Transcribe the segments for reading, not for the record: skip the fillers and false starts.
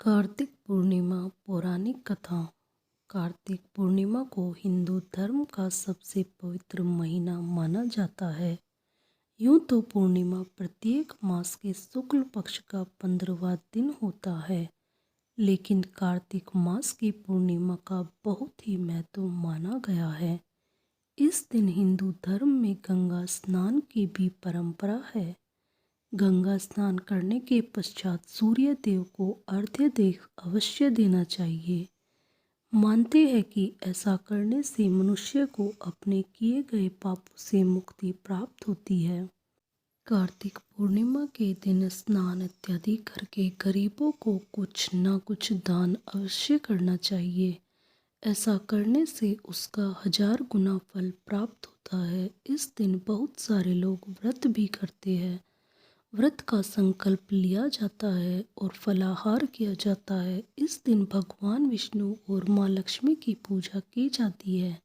कार्तिक पूर्णिमा पौराणिक कथा। कार्तिक पूर्णिमा को हिंदू धर्म का सबसे पवित्र महीना माना जाता है। यूं तो पूर्णिमा प्रत्येक मास के शुक्ल पक्ष का 15वां दिन होता है, लेकिन कार्तिक मास की पूर्णिमा का बहुत ही महत्व माना गया है। इस दिन हिंदू धर्म में गंगा स्नान की भी परंपरा है। गंगा स्नान करने के पश्चात सूर्य देव को अर्घ्य दे अवश्य देना चाहिए। मानते हैं कि ऐसा करने से मनुष्य को अपने किए गए पापों से मुक्ति प्राप्त होती है। कार्तिक पूर्णिमा के दिन स्नान इत्यादि करके गरीबों को कुछ न कुछ दान अवश्य करना चाहिए। ऐसा करने से उसका 1000 गुना फल प्राप्त होता है। इस दिन बहुत सारे लोग व्रत भी करते हैं। व्रत का संकल्प लिया जाता है और फलाहार किया जाता है। इस दिन भगवान विष्णु और माँ लक्ष्मी की पूजा की जाती है।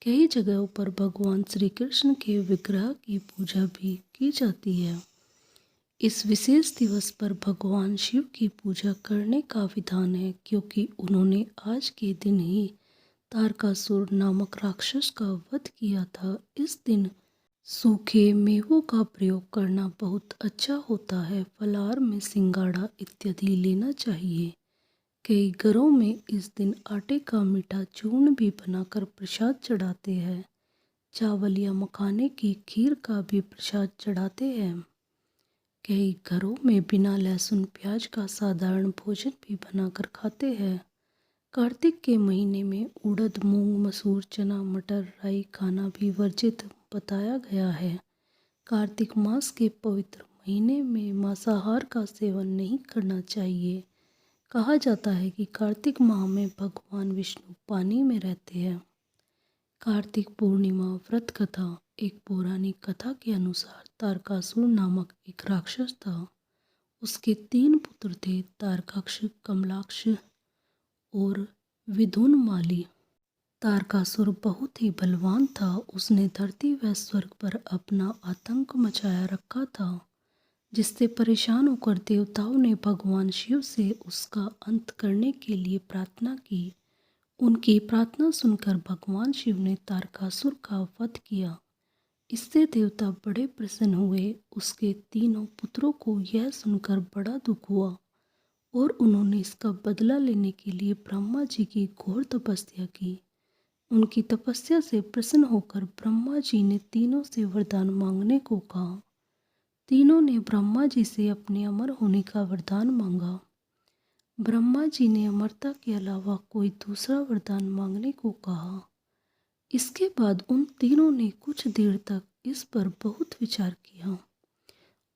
कई जगहों पर भगवान श्री कृष्ण के विग्रह की पूजा भी की जाती है। इस विशेष दिवस पर भगवान शिव की पूजा करने का विधान है, क्योंकि उन्होंने आज के दिन ही तारकासुर नामक राक्षस का वध किया था। इस दिन सूखे मेवों का प्रयोग करना बहुत अच्छा होता है। फलाहार में सिंगाड़ा इत्यादि लेना चाहिए। कई घरों में इस दिन आटे का मीठा चूर्ण भी बनाकर प्रसाद चढ़ाते हैं। चावल या मखाने की खीर का भी प्रसाद चढ़ाते हैं। कई घरों में बिना लहसुन प्याज का साधारण भोजन भी बनाकर खाते हैं। कार्तिक के महीने में उड़द, मूंग, मसूर, चना, मटर, राई खाना भी वर्जित बताया गया है। कार्तिक मास के पवित्र महीने में मांसाहार का सेवन नहीं करना चाहिए। कहा जाता है कि कार्तिक माह में भगवान विष्णु पानी में रहते हैं। कार्तिक पूर्णिमा व्रत कथा। एक पौराणिक कथा के अनुसार तारकासुर नामक एक राक्षस था। उसके 3 पुत्र थे, तारकाक्ष, कमलाक्ष और विदुनमाली। तारकासुर बहुत ही बलवान था। उसने धरती व स्वर्ग पर अपना आतंक मचाया रखा था, जिससे परेशान होकर देवताओं ने भगवान शिव से उसका अंत करने के लिए प्रार्थना की। उनकी प्रार्थना सुनकर भगवान शिव ने तारकासुर का वध किया। इससे देवता बड़े प्रसन्न हुए। उसके 3 पुत्रों को यह सुनकर बड़ा दुख हुआ और उन्होंने इसका बदला लेने के लिए ब्रह्मा जी की घोर तपस्या की। उनकी तपस्या से प्रसन्न होकर ब्रह्मा जी ने तीनों से वरदान मांगने को कहा। तीनों ने ब्रह्मा जी से अपने अमर होने का वरदान मांगा। ब्रह्मा जी ने अमरता के अलावा कोई दूसरा वरदान मांगने को कहा। इसके बाद उन तीनों ने कुछ देर तक इस पर बहुत विचार किया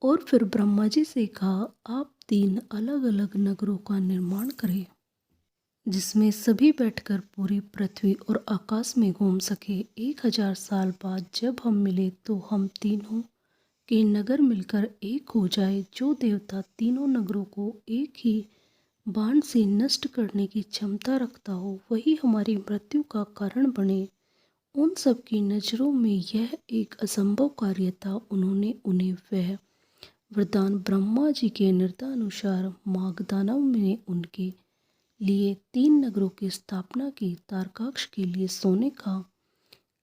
और फिर ब्रह्मा जी से कहा, आप 3 अलग अलग नगरों का निर्माण करें, जिसमें सभी बैठकर पूरी पृथ्वी और आकाश में घूम सके। 1000 साल बाद जब हम मिले तो हम तीनों के नगर मिलकर एक हो जाए। जो देवता तीनों नगरों को एक ही बाण से नष्ट करने की क्षमता रखता हो, वही हमारी मृत्यु का कारण बने। उन सब की नज़रों में यह एक असंभव कार्य था। उन्होंने उन्हें वह वरदान ब्रह्मा जी के निर्देशानुसार मागधानव में उनके लिए 3 नगरों की स्थापना की। तारकाक्ष के लिए सोने का,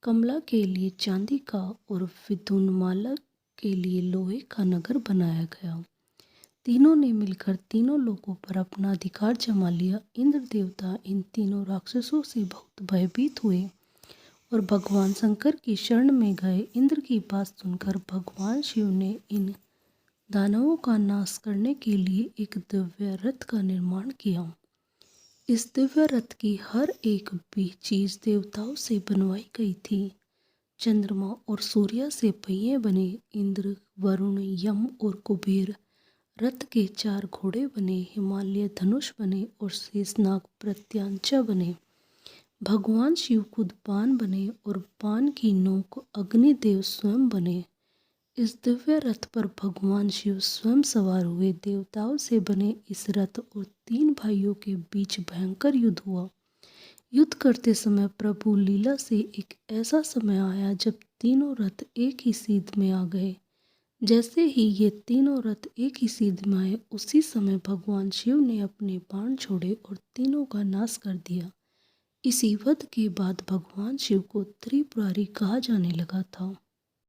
कमला के लिए चांदी का और विदुनमाला के लिए लोहे का नगर बनाया गया। तीनों ने मिलकर तीनों लोगों पर अपना अधिकार जमा लिया। इंद्र देवता इन तीनों राक्षसों से बहुत भयभीत हुए और भगवान शंकर की शरण में गए। इंद्र की बात सुनकर भगवान शिव ने इन दानवों का नाश करने के लिए एक दिव्य रथ का निर्माण किया। इस दिव्य रथ की हर एक भी चीज देवताओं से बनवाई गई थी। चंद्रमा और सूर्य से पहिए बने। इंद्र, वरुण, यम और कुबेर रथ के 4 घोड़े बने। हिमालय धनुष बने और शेषनाग प्रत्यांचा बने। भगवान शिव खुद बाण बने और बाण की नोक अग्निदेव स्वयं बने। इस दिव्य रथ पर भगवान शिव स्वयं सवार हुए। देवताओं से बने इस रथ और 3 भाइयों के बीच भयंकर युद्ध हुआ। युद्ध करते समय प्रभु लीला से एक ऐसा समय आया जब तीनों रथ एक ही सीध में आ गए। जैसे ही ये तीनों रथ एक ही सीध में आए, उसी समय भगवान शिव ने अपने बाण छोड़े और तीनों का नाश कर दिया। इसी वध के बाद भगवान शिव को त्रिपुरारी कहा जाने लगा था।